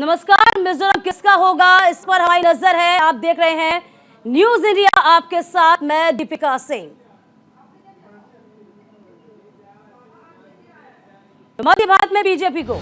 नमस्कार। मिजोरम किसका होगा, इस पर हमारी नजर है। आप देख रहे हैं न्यूज इंडिया, आपके साथ मैं दीपिका सिंह। मध्य भारत में बीजेपी को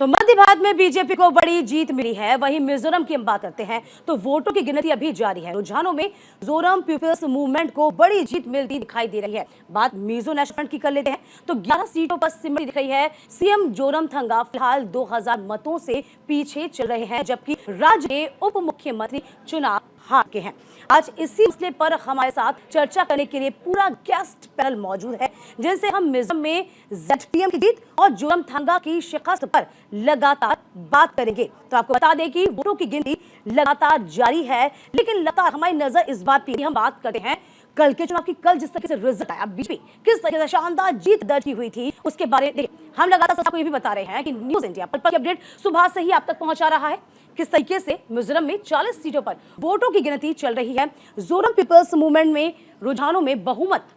मध्य भारत में बीजेपी को बड़ी जीत मिली है। वहीं मिजोरम की हम बात करते हैं तो वोटों की गिनती अभी जारी है। रुझानों में मिजोरम पीपल्स मूवमेंट को बड़ी जीत मिलती दिखाई दे रही है। बात मिजो नेशनल फ्रंट की कर लेते हैं तो 11 सीटों पर सिमरी दिख रही है। सीएम जोरमथंगा फिलहाल 2000 मतों से पीछे चल रहे हैं, जबकि राज्य के उप मुख्यमंत्री चुनाव हार के हैं। आज इसी मसले पर हमारे साथ चर्चा करने के लिए पूरा गेस्ट पैनल मौजूद है, जिनसे हम मिजोरम में जेडपीएम की जीत और जोरमथंगा की शिकस्त पर लगातार बात करेंगे। तो आपको बता दें कि वोटों की गिनती लगातार जारी है, लेकिन लगातार हमारी नजर इस बात पर हम बात करते हैं कल के चुनाव की। कल जिस तरीके से रिजल्ट आया, बीजेपी किस तरीके से शानदार जीत दर्ज की हुई थी, उसके बारे में हम लगातार सबको ये भी बता रहे हैं कि न्यूज इंडिया पर अपडेट सुबह से ही आप तक पहुंचा रहा है। किस तरीके से मिजोरम में 40 सीटों पर वोटों की गिनती चल रही है। जोरम पीपल्स मूवमेंट में रुझानों में बहुमत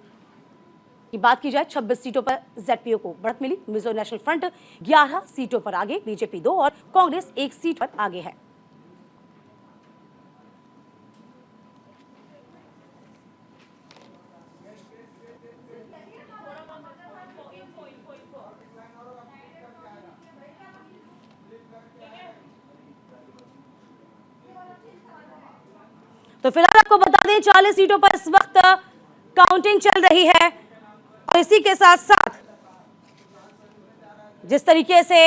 की बात की जाए, 26 सीटों पर जेडपीओ को बढ़त मिली। मिजो नेशनल फ्रंट 11 सीटों पर आगे, बीजेपी 2 और कांग्रेस 1 सीट पर आगे है। तो फिलहाल आपको बता दें 40 सीटों पर इस वक्त काउंटिंग चल रही है और इसी के साथ साथ जिस तरीके से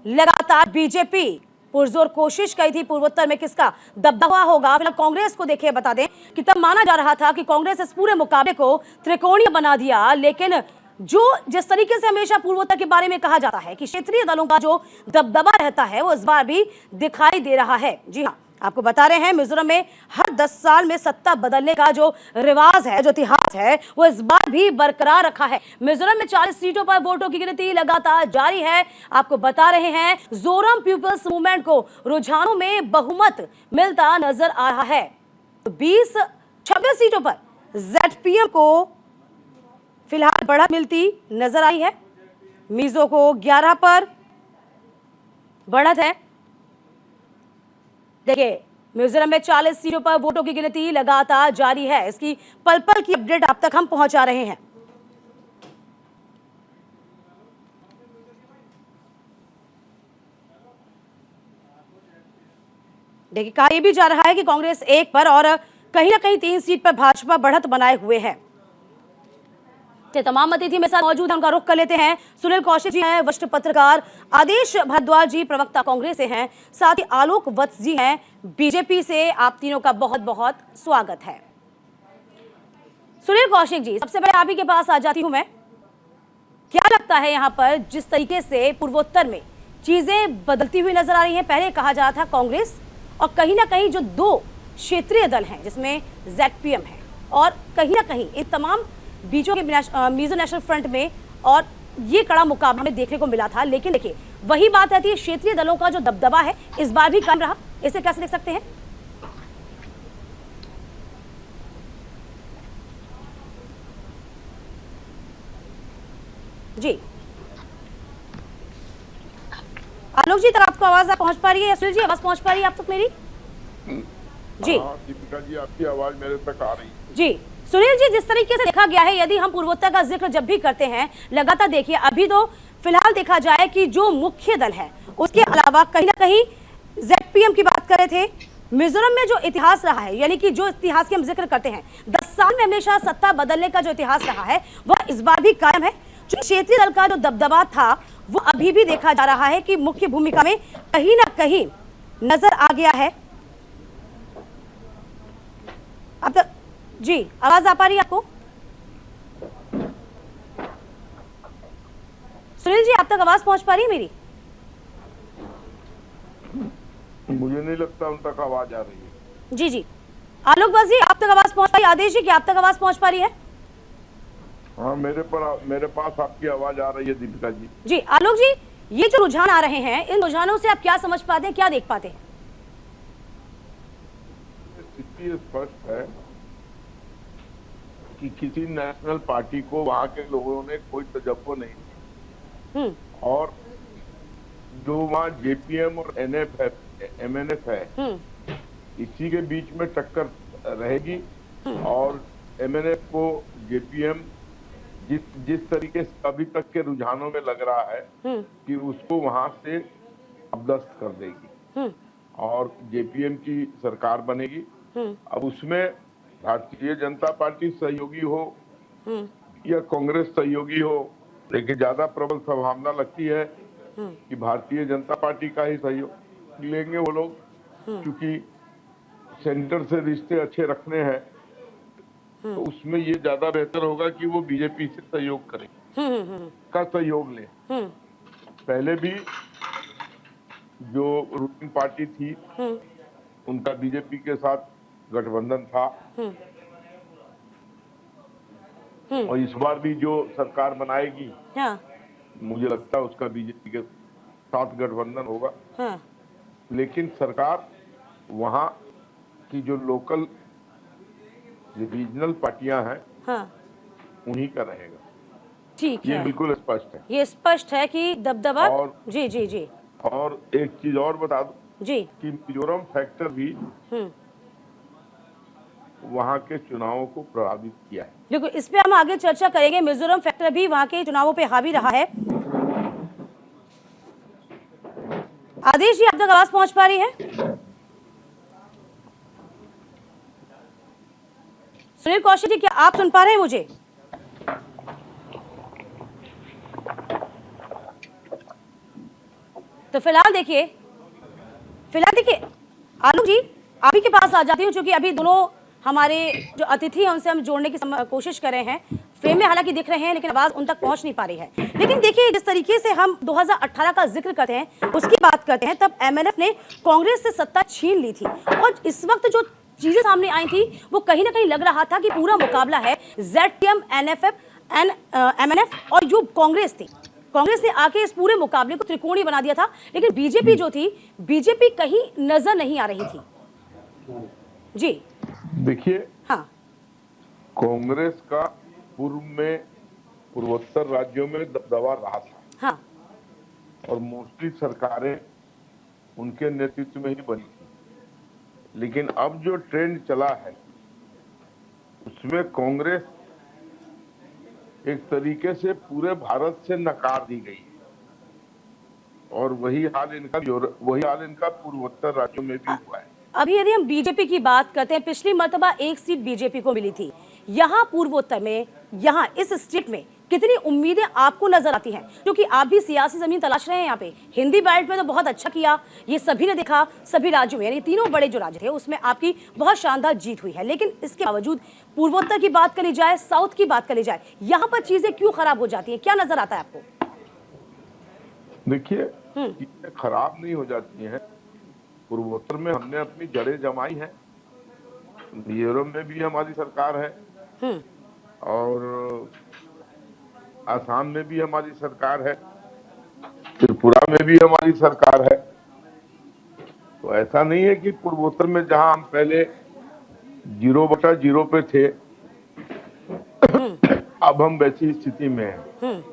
लगातार बीजेपी पुरजोर कोशिश की थी पूर्वोत्तर में किसका दबदबा होगा, फिलहाल कांग्रेस को देखिए बता दें कि तब माना जा रहा था कि कांग्रेस इस पूरे मुकाबले को त्रिकोणीय बना दिया, लेकिन जिस तरीके से हमेशा पूर्वोत्तर के बारे में कहा जाता है कि क्षेत्रीय दलों का जो दबदबा रहता है वो इस बार भी दिखाई दे रहा है। जी हाँ, आपको बता रहे हैं मिजोरम में हर 10 साल में सत्ता बदलने का जो रिवाज है, जो इतिहास है, वो इस बार भी बरकरार रखा है। मिजोरम में 40 सीटों पर वोटों की गिनती लगातार जारी है। आपको बता रहे हैं जोरम पीपल्स मूवमेंट को रुझानों में बहुमत मिलता नजर आ रहा है। 26 सीटों पर जेडपीएम को फिलहाल बढ़त मिलती नजर आई है। मिजो को 11 पर बढ़त है। देखिए मिजोरम में 40 सीटों पर वोटों की गिनती लगातार जारी है। इसकी पल पल की अपडेट आप तक हम पहुंचा रहे हैं। देखिए कहा यह भी जा रहा है कि कांग्रेस 1 पर और कहीं ना कहीं 3 सीट पर भाजपा बढ़त बनाए हुए है। तमाम अतिथि मेरे साथ मौजूद हैं, उनका रुख कर लेते हैं। सुनील कौशिक जी हैं वरिष्ठ पत्रकार, आदेश भारद्वाज जी प्रवक्ता कांग्रेस से हैं, साथ ही आलोक वत्स जी हैं बीजेपी से। आप तीनों का बहुत बहुत स्वागत है। सुनील कौशिक जी, सबसे पहले आप ही के पास आ जाती हूं मैं। क्या लगता है यहाँ पर जिस तरीके से पूर्वोत्तर में चीजें बदलती हुई नजर आ रही हैं? पहले कहा जा रहा था कांग्रेस और कहीं ना कहीं जो 2 क्षेत्रीय दल हैं जिसमें जेडपीएम है और कहीं ना कहीं इन तमाम बीचों के मिजो नेशनल फ्रंट में, और ये कड़ा मुकाबला हमें देखने को मिला था। लेकिन देखिए वही बात रहती है, क्षेत्रीय दलों का जो दबदबा है इस बार भी कायम रहा। इसे कैसे देख सकते हैं? जी आलोक जी, तक आपको आवाज पहुंच पा रही है? सुनील जी, आवाज पहुंच पा रही है आप तक मेरी? जी दीपिका जी, आपकी आवाज मेरे तक आ रही है। जी सुनील जी, जिस तरीके से देखा गया है, यदि हम पूर्वोत्तर का जिक्र जब भी करते हैं लगातार देखिए अभी तो फिलहाल देखा जाए कि जो मुख्य दल है उसके अलावा कहीं ना कहीं जेडपीएम की बात कर रहे थे। मिजोरम में जो इतिहास रहा है, यानी कि जो इतिहास की हम जिक्र करते हैं 10 साल में हमेशा सत्ता बदलने का जो इतिहास रहा है वह इस बार भी कायम है। जो क्षेत्रीय दल का जो दबदबा था वो अभी भी देखा जा रहा है कि मुख्य भूमिका में कहीं ना कहीं नजर आ गया है। अब तक जी आवाज आ पा रही है आपको? सुनील जी, आप तक आवाज पहुंच पा रही है मेरी? मुझे नहीं लगता उन तक आवाज आ रही है। जी जी आलोक बस जी, आप तक आवाज पहुंच पा रही है? आदेश जी, क्या आप तक आवाज पहुंच पा रही है? हाँ, मेरे पास आपकी आवाज आ रही है दीपिका जी। जी आलोक जी, ये जो रुझान आ रहे हैं, इन रुझानों से आप क्या समझ पाते हैं, क्या देख पाते हैं? स्थिति स्पष्ट है कि किसी नेशनल पार्टी को वहां के लोगों ने कोई तजब्बो नहीं दी। और जो वहाँ जेपीएम और एमएनएफ है, इसी के बीच में टक्कर रहेगी। और एमएनएफ को जेपीएम जिस तरीके से अभी तक के रुझानों में लग रहा है कि उसको वहां से अपदस्थ कर देगी और जेपीएम की सरकार बनेगी। अब उसमें भारतीय जनता पार्टी सहयोगी हो या कांग्रेस सहयोगी हो, लेकिन ज्यादा प्रबल संभावना लगती है कि भारतीय जनता पार्टी का ही सहयोग लेंगे वो लोग, क्योंकि सेंटर से रिश्ते अच्छे रखने हैं। तो उसमें ये ज्यादा बेहतर होगा कि वो बीजेपी से सहयोग करें, का सहयोग ले। पहले भी जो रूलिंग पार्टी थी उनका बीजेपी के साथ गठबंधन था, और इस बार भी जो सरकार बनाएगी, मुझे लगता है उसका बीजेपी के साथ गठबंधन होगा। लेकिन सरकार वहाँ की जो लोकल रीजनल पार्टियां हैं, उन्हीं का रहेगा। ठीक है, ये बिल्कुल स्पष्ट है। ये स्पष्ट है कि दबदबा। और जी जी जी। और एक चीज और बता दूं जी कि मिजोरम फैक्टर भी वहाँ के चुनावों को प्रभावित किया है। बिल्कुल, इस पे हम आगे चर्चा करेंगे। मिजोरम फैक्टर भी वहाँ के चुनावों पे हावी रहा है। आदेश जी, आप तक आवाज पहुंच पा रही है? सुनील कौशिक जी, क्या आप सुन पा रहे हैं मुझे? तो फिलहाल देखिए आलोक जी, आप ही के पास आ जाती हूँ, क्योंकि अभी दोनों हमारे जो अतिथि हैं उनसे हम जोड़ने की कोशिश कर रहे हैं। फ्रेम में हालांकि दिख रहे हैं, लेकिन आवाज उन तक पहुंच नहीं पा रही है। लेकिन देखिए, जिस तरीके से हम 2018 का जिक्र करते हैं, उसकी बात करते हैं, तब एमएनएफ ने कांग्रेस से सत्ता छीन ली थी। और इस वक्त जो चीजें सामने आई थी, वो कहीं ना कहीं लग रहा था कि पूरा मुकाबला है जेडपीएम, एमएनएफ और जो कांग्रेस थी। कांग्रेस ने आके इस पूरे मुकाबले को त्रिकोणीय बना दिया था। लेकिन बीजेपी जो थी, बीजेपी कहीं नजर नहीं आ रही थी। जी देखिए, हाँ, कांग्रेस का पूर्व में पूर्वोत्तर राज्यों में दबदबा रहा था। हाँ, और मोस्टली सरकारें उनके नेतृत्व में ही बनी थी। लेकिन अब जो ट्रेंड चला है, उसमें कांग्रेस एक तरीके से पूरे भारत से नकार दी गई है। और वही हाल इनका पूर्वोत्तर राज्यों में भी हुआ है। अभी यदि हम बीजेपी की बात करते हैं, पिछली मर्तबा एक सीट बीजेपी को मिली थी। यहाँ पूर्वोत्तर में, यहाँ इस स्टेट में कितनी उम्मीदें आपको नजर आती हैं? क्योंकि आप भी सियासी जमीन तलाश रहे हैं यहाँ पे। हिंदी बेल्ट में तो बहुत अच्छा किया, ये सभी ने देखा। सभी राज्यों में, यानी तीनों बड़े जो राज्य थे, उसमें आपकी बहुत शानदार जीत हुई है। लेकिन इसके बावजूद पूर्वोत्तर की बात करी जाए, साउथ की बात करी जाए, यहाँ पर चीजें क्यों खराब हो जाती है? क्या नजर आता है आपको? देखिए, चीजें खराब नहीं हो जाती हैं। पूर्वोत्तर में हमने अपनी जड़ें जमाई हैं। मिजोरम में भी हमारी सरकार है और आसाम में भी हमारी सरकार है, त्रिपुरा में भी हमारी सरकार है। तो ऐसा नहीं है कि पूर्वोत्तर में जहां हम पहले 0/0 पे थे, अब हम वैसी स्थिति में हैं।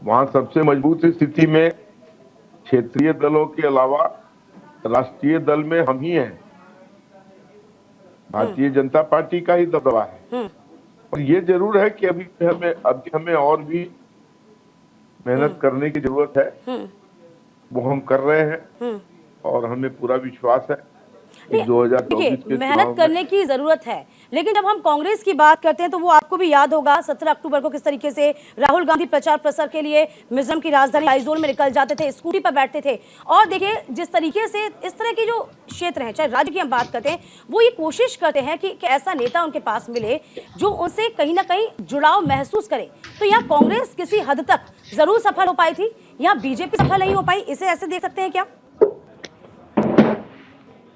वहां सबसे मजबूत स्थिति में क्षेत्रीय दलों के अलावा राष्ट्रीय दल में हम ही हैं। भारतीय जनता पार्टी का ही दबदबा है। और ये जरूर है कि अभी हमें और भी मेहनत करने की जरूरत है। वो हम कर रहे हैं और हमें पूरा विश्वास है कि 2024 के मेहनत करने की जरूरत है। लेकिन जब हम कांग्रेस की बात करते हैं, तो वो आपको भी याद होगा 17 अक्टूबर को किस तरीके से राहुल गांधी प्रचार प्रसार के लिए मिजोरम की राजधानी आइजोल में निकल जाते थे, स्कूटी पर बैठते थे। और देखिए, जिस तरीके से इस तरह की जो क्षेत्र है, चाहे राज्य की हम बात करते हैं, वो ये कोशिश करते हैं कि ऐसा नेता उनके पास मिले जो उनसे कहीं ना कहीं जुड़ाव महसूस करे। तो यहाँ कांग्रेस किसी हद तक जरूर सफल हो पाई थी, यहाँ बीजेपी सफल नहीं हो पाई। इसे ऐसे देख सकते हैं क्या?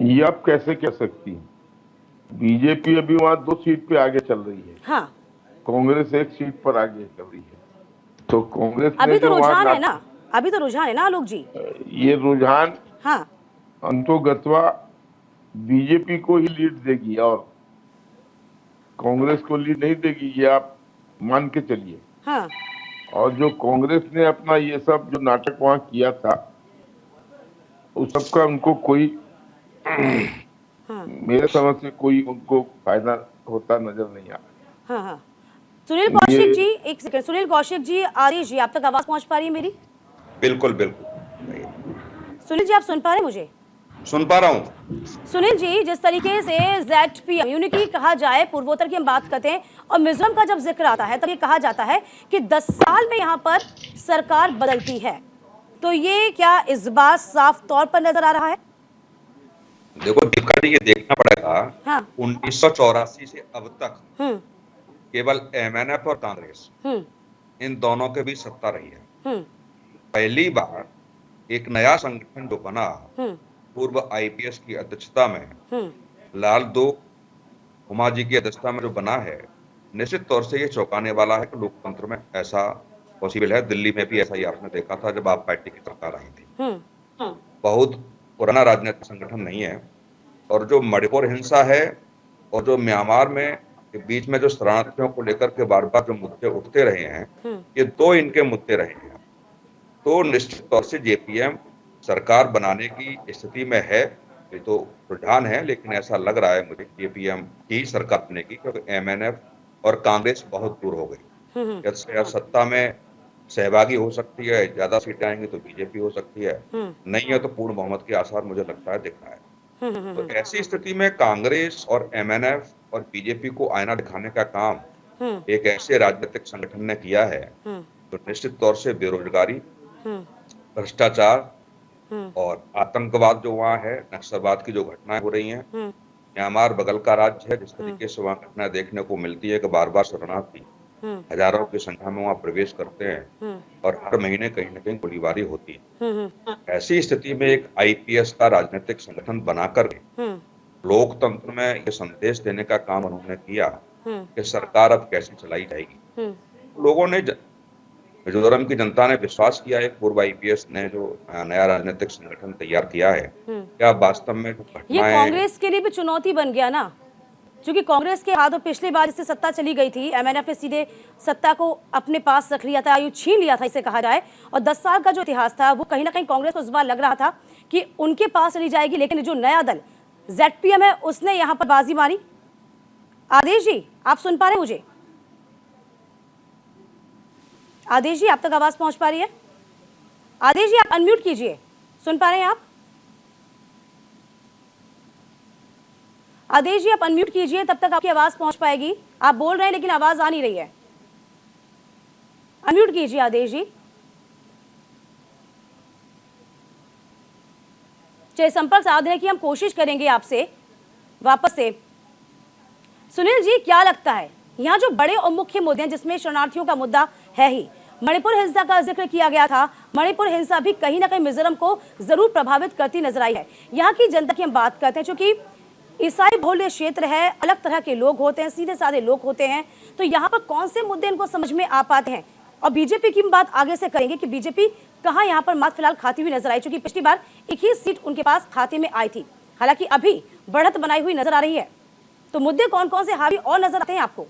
ये आप कैसे कह सकती हैं? बीजेपी अभी वहां 2 सीट पे आगे चल रही है। हाँ, कांग्रेस 1 सीट पर आगे चल रही है। तो कांग्रेस अभी तो रुझान है ना, अभी तो रुझान है ना आलोक जी। ये रुझान हाँ, अंतोगत्वा बीजेपी को ही लीड देगी और कांग्रेस को लीड नहीं देगी, ये आप मान के चलिए। हाँ और जो कांग्रेस ने अपना ये सब जो नाटक वहां किया था, उस सब का उनको कोई हाँ मेरे समझ से कोई उनको फायदा होता नजर नहीं आ रहा। हाँ हाँ। सुनील कौशिक ये जी, एक सेकंड। सुनील कौशिक जी, आदिश जी, आप तक आवाज पहुंच पा रही है मेरी? बिल्कुल बिल्कुल सुनील जी, आप सुन पा रहे हैं मुझे? सुन पा रहा हूँ। सुनील जी, जिस तरीके से ZPM यूनिटी कहा जाए, पूर्वोत्तर की हम बात करते हैं और मिजोरम का जब जिक्र आता है तब ये कहा जाता है कि 10 साल में यहाँ पर सरकार बदलती है, तो ये क्या इस बार साफ तौर पर नजर आ रहा है? देखो दीपिका जी, ये देखना पड़ेगा। हाँ 1984 से अब तक हम्म केवल MNF और कांग्रेस, हम्म इन दोनों के बीच सत्ता रही है। हम्म पहली बार एक नया संगठन जो बना, हम्म पूर्व IPS की अध्यक्षता में, हम्म लाल दो हुमा जी की अध्यक्षता में जो बना है, निश्चित तौर से ये चौंकाने वाला है कि लोकतंत्र में ऐसा पॉसिबल है। दिल्ली में भी ऐसा ही आपने देखा था जब आप पार्टी की सरकार आई थी। बहुत पुराना राजनीतिक संगठन नहीं है। और जो मणिपुर हिंसा है और जो म्यांमार में के बीच में जो शरणार्थियों को लेकर के बार बार जो मुद्दे उठते रहे हैं, ये दो इनके मुद्दे रहे हैं। तो निश्चित तौर से JPM सरकार बनाने की स्थिति में है, ये तो रुझान है, लेकिन ऐसा लग रहा है मुझे JPM की सरकार बनने की, क्योंकि MNF और कांग्रेस बहुत दूर हो गई। या सत्ता में सहभागी हो सकती है, ज्यादा सीटें आएंगी तो BJP हो सकती है, नहीं है तो पूर्ण बहुमत के आसार मुझे लगता है दिख रहा है। तो ऐसी स्थिति में कांग्रेस और MNF और BJP को आईना दिखाने का काम एक ऐसे राजनीतिक संगठन ने किया है, तो निश्चित तौर से बेरोजगारी, भ्रष्टाचार और आतंकवाद जो वहाँ है, नक्सलवाद की जो घटनाएं हो रही हैं, म्यांमार बगल का राज्य है, जिस तरीके से वहाँ घटनाएं देखने को मिलती है कि बार बार शरणार्थी हजारों की संख्या में वहाँ प्रवेश करते हैं और हर महीने कहीं न कहीं गोलीबारी होती है। ऐसी स्थिति में एक IPS का राजनीतिक संगठन बनाकर लोकतंत्र में ये संदेश देने का काम उन्होंने किया कि सरकार अब कैसे चलाई जाएगी। लोगों ने, मिजोरम की जनता ने विश्वास किया है पूर्व IPS ने जो नया राजनीतिक संगठन तैयार किया है, क्या वास्तव में जो ये घटनाएं, कांग्रेस के लिए भी चुनौती बन गया ना, क्योंकि कांग्रेस के हाथों पिछली बार इससे सत्ता चली गई थी, MNF ने सीधे सत्ता को अपने पास रख लिया था, आयु छीन लिया था इसे कहा जाए, और 10 साल का जो इतिहास था वो कहीं ना कहीं कांग्रेस को इस बार लग रहा था कि उनके पास चली जाएगी, लेकिन जो नया दल ZPM है उसने यहाँ पर बाजी मारी। आदेश जी, आप सुन पा रहे हैं मुझे? आदेश जी, आप तक आवाज पहुंच पा रही है? आदेश जी, आप अनम्यूट कीजिए। सुन पा रहे हैं आप? आदेश जी, आप अनम्यूट कीजिए, तब तक आपकी आवाज पहुंच पाएगी। आप बोल रहे हैं लेकिन आवाज आ नहीं रही है। अनम्यूट कीजिए आदेश जी। चलिए, संपर्क साधने की हम कोशिश करेंगे आपसे वापस से। सुनील जी, क्या लगता है यहाँ जो बड़े और मुख्य मुद्दे हैं, जिसमें शरणार्थियों का मुद्दा है ही, मणिपुर हिंसा का जिक्र किया गया था, मणिपुर हिंसा भी कहीं ना कहीं मिजोरम को जरूर प्रभावित करती नजर आई है। यहाँ की जनता की हम बात करते हैं, क्योंकि ईसाई बहुल्य क्षेत्र है, अलग तरह के लोग होते हैं, सीधे साधे लोग होते हैं, तो यहाँ पर कौन से मुद्दे इनको समझ में आ पाते हैं? और बीजेपी की बात आगे से करेंगे कि बीजेपी कहाँ यहाँ पर मात फिलहाल खाती हुई नजर आई, क्योंकि पिछली बार एक ही सीट उनके पास खाते में आई थी, हालांकि अभी बढ़त बनाई हुई नजर आ रही है। तो मुद्दे कौन कौन से हावी और नजर आते हैं आपको?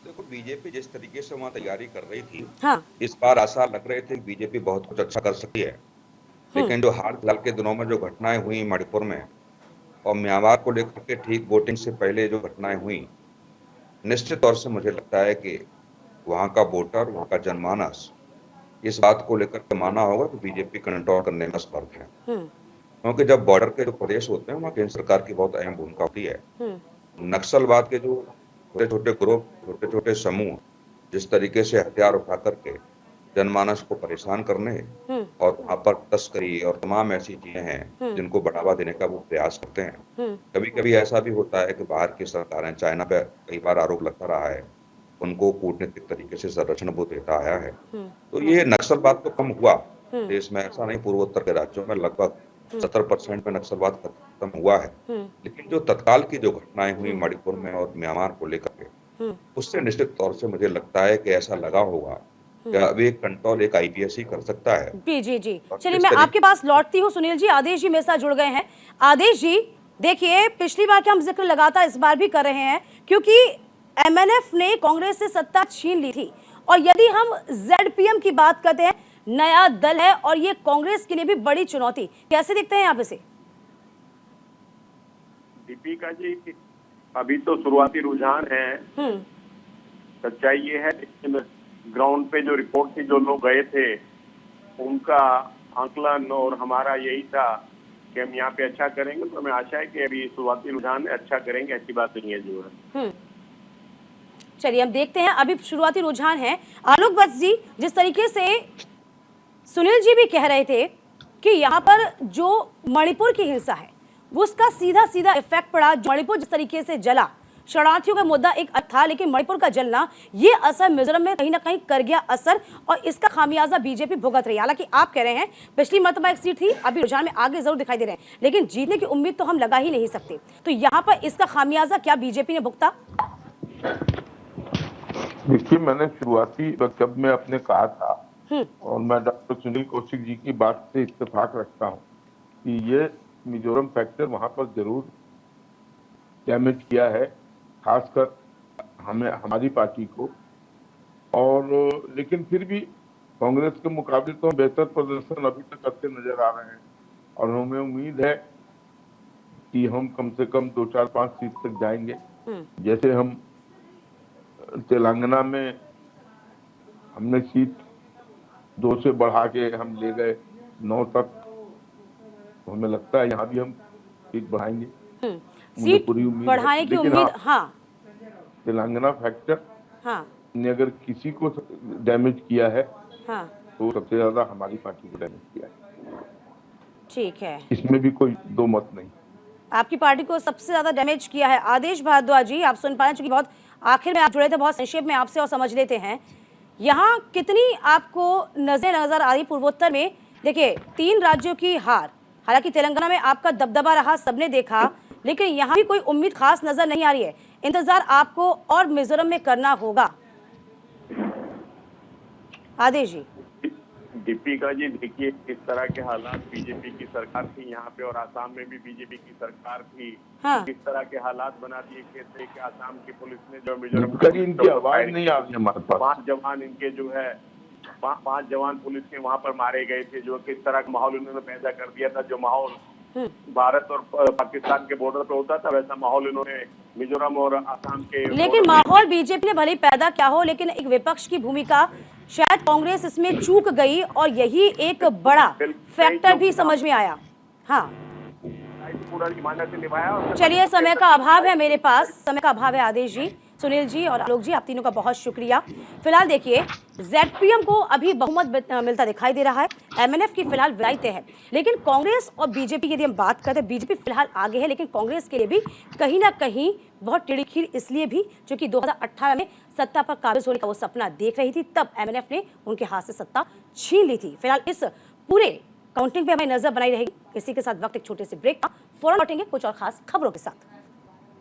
देखो BJP जिस तरीके से वहाँ तैयारी कर रही थी, हाँ इस बार आशा लग रहे थे कि BJP बहुत कुछ अच्छा कर सकती है, लेकिन जो हाल फिलहाल के दिनों में जो घटनाएं हुई मणिपुर में और म्यांमार को लेकर के ठीक वोटिंग से पहले जो घटनाएं हुई, निश्चित तौर से मुझे लगता है कि वहाँ का वोटर, वहाँ का जनमानस इस बात को लेकर के माना होगा कि BJP कंट्रोल करने में असमर्थ है। क्योंकि जब बॉर्डर के जो प्रदेश होते हैं वहाँ केंद्र सरकार की बहुत अहम भूमिका होती है। नक्सलवाद के जो छोटे छोटे ग्रुप, छोटे छोटे समूह जिस तरीके से हथियार उठा करके जनमानस को परेशान करने और वहाँ पर तस्करी और तमाम ऐसी चीजें हैं जिनको बढ़ावा देने का वो प्रयास करते हैं। कभी कभी ऐसा भी होता है कि बाहर की सरकारें, चाइना पे कई बार आरोप लगता रहा है, उनको कूटनीतिक तरीके से संरक्षण वो देता आया है। तो ये नक्सलवाद तो कम हुआ देश में, ऐसा नहीं, पूर्वोत्तर के राज्यों में लगभग 70% में नक्सलवाद खत्म हुआ है, लेकिन जो तत्काल की जो घटनाएं हुई मणिपुर में और म्यांमार को लेकर के, उससे निश्चित तौर से मुझे लगता है कि ऐसा लगा होगा कि अभी एक कंट्रोल एक IPS ही कर सकता है। जी जी जी, चलिए मैं आपके पास लौटती हूँ सुनील जी। आदेश जी मेरे साथ जुड़ गए हैं। आदेश जी, देखिए पिछली बार का हम जिक्र लगातार इस बार भी कर रहे हैं, क्योंकि एमएनएफ ने कांग्रेस से सत्ता छीन ली थी, और यदि हम जेडपीएम की बात करते हैं, नया दल है और ये कांग्रेस के लिए भी बड़ी चुनौती, कैसे देखते हैं आप इसे? दीपिका जी, अभी तो शुरुआती रुझान है, सच्चाई ये है, लेकिन ग्राउंड पे जो रिपोर्ट थी, जो लोग गए थे, उनका आकलन और हमारा यही था कि हम यहाँ पे अच्छा करेंगे। तो हमें आशा है कि अभी शुरुआती रुझान अच्छा करेंगे, ऐसी बात नहीं है जो है। चलिए हम देखते हैं, अभी शुरुआती रुझान है। आलोक वत्स जी, जिस तरीके से सुनील जी भी कह रहे थे कि यहाँ पर जो मणिपुर की हिंसा है वो उसका सीधा सीधा इफेक्ट पड़ा, मणिपुर जिस तरीके से जला, शरणार्थियों का मुद्दा एक था, लेकिन मणिपुर का जलना, ये असर मिजोरम में कहीं ना कहीं कर गया असर, और इसका खामियाजा बीजेपी भुगत रही है। हालांकि आप कह रहे हैं पिछली मरतबा एक सीट थी, अभी रुझान में आगे जरूर दिखाई दे रहे हैं, लेकिन जीतने की उम्मीद तो हम लगा ही नहीं सकते। तो यहाँ पर इसका खामियाजा क्या बीजेपी ने भुगता? देखिए, मैंने शुरुआती वक्त में अपने कहा था, और मैं डॉक्टर सुनील कौशिक जी की बात से इत्तेफाक रखता हूँ कि ये मिजोरम फैक्टर वहां पर जरूर डैमेज किया है, खासकर हमें, हमारी पार्टी को। और लेकिन फिर भी कांग्रेस के मुकाबले तो बेहतर प्रदर्शन अभी तक करते नजर आ रहे हैं, और हमें उम्मीद है कि हम कम से कम 2, 4, 5 सीट तक जाएंगे। जैसे हम तेलंगाना में हमने सीट 2 से बढ़ा के हम ले गए 9 तक, तो हमें लगता है यहाँ भी हम सीट बढ़ाएंगे। सीट बढ़ाने की उम्मीद, हाँ, तेलंगाना फैक्टर ने अगर किसी को डैमेज किया है, तो सबसे ज्यादा हमारी पार्टी को डैमेज किया है। ठीक है, इसमें भी कोई दो मत नहीं। आपकी पार्टी को सबसे ज्यादा डैमेज किया है। आदेश भारद्वाज जी, आप सुन पाए, चूंकि बहुत आखिर में आप जुड़े थे, बहुत संक्षेप में आपसे और समझ लेते हैं, यहाँ कितनी आपको नजर आ रही पूर्वोत्तर में? देखिए, 3 राज्यों की हार, हालांकि तेलंगाना में आपका दबदबा रहा, सबने देखा, लेकिन यहाँ भी कोई उम्मीद खास नजर नहीं आ रही है। इंतजार आपको और मिजोरम में करना होगा। आदेश जी। दीपिका जी, देखिए, इस तरह के हालात बीजेपी की सरकार थी यहाँ पे, और आसाम में भी बीजेपी की सरकार थी। इस तरह के हालात बना दिए थे कि आसाम की पुलिस ने जो मिजोरम, इनकी आवाज नहीं आ रही हमारे पास। 5 जवान इनके जो है, 5 जवान पुलिस के वहां पर मारे गए थे, जो किस तरह का माहौल उन्होंने पैदा कर दिया था, जो माहौल भारत और पाकिस्तान के बॉर्डर पे होता था, वैसा माहौल इन्होंने मिजोरम और आसाम के। लेकिन माहौल बीजेपी ने भले पैदा क्या हो, लेकिन एक विपक्ष की भूमिका, शायद कांग्रेस इसमें चूक गई, और यही एक बड़ा फैक्टर भी समझ में आया। हाँ, पूरा ईमानदारी से निभाया। चलिए, समय का अभाव है मेरे पास, समय का अभाव है। आदेश जी, सुनील जी और आलोक जी, आप तीनों का बहुत शुक्रिया। फिलहाल देखिए, जेडपीएम को अभी बहुमत मिलता दिखाई दे रहा है, एमएनएफ की फिलहाल विरासत है, लेकिन कांग्रेस और बीजेपी की यदि हम बात करते हैं, बीजेपी फिलहाल आगे है, लेकिन कांग्रेस के लिए भी कहीं ना कहीं बहुत टेढ़ी खीर, इसलिए भी क्योंकि 2018 में सत्ता पर काबिज होने का वो सपना देख रही थी, तब एमएनएफ ने उनके हाथ से सत्ता छीन ली थी। फिलहाल इस पूरे काउंटिंग पे हमें नजर बनाई रहेगी। इसी के साथ वक्त एक छोटे से ब्रेक का, फौरन लौटेंगे कुछ और खास खबरों के साथ।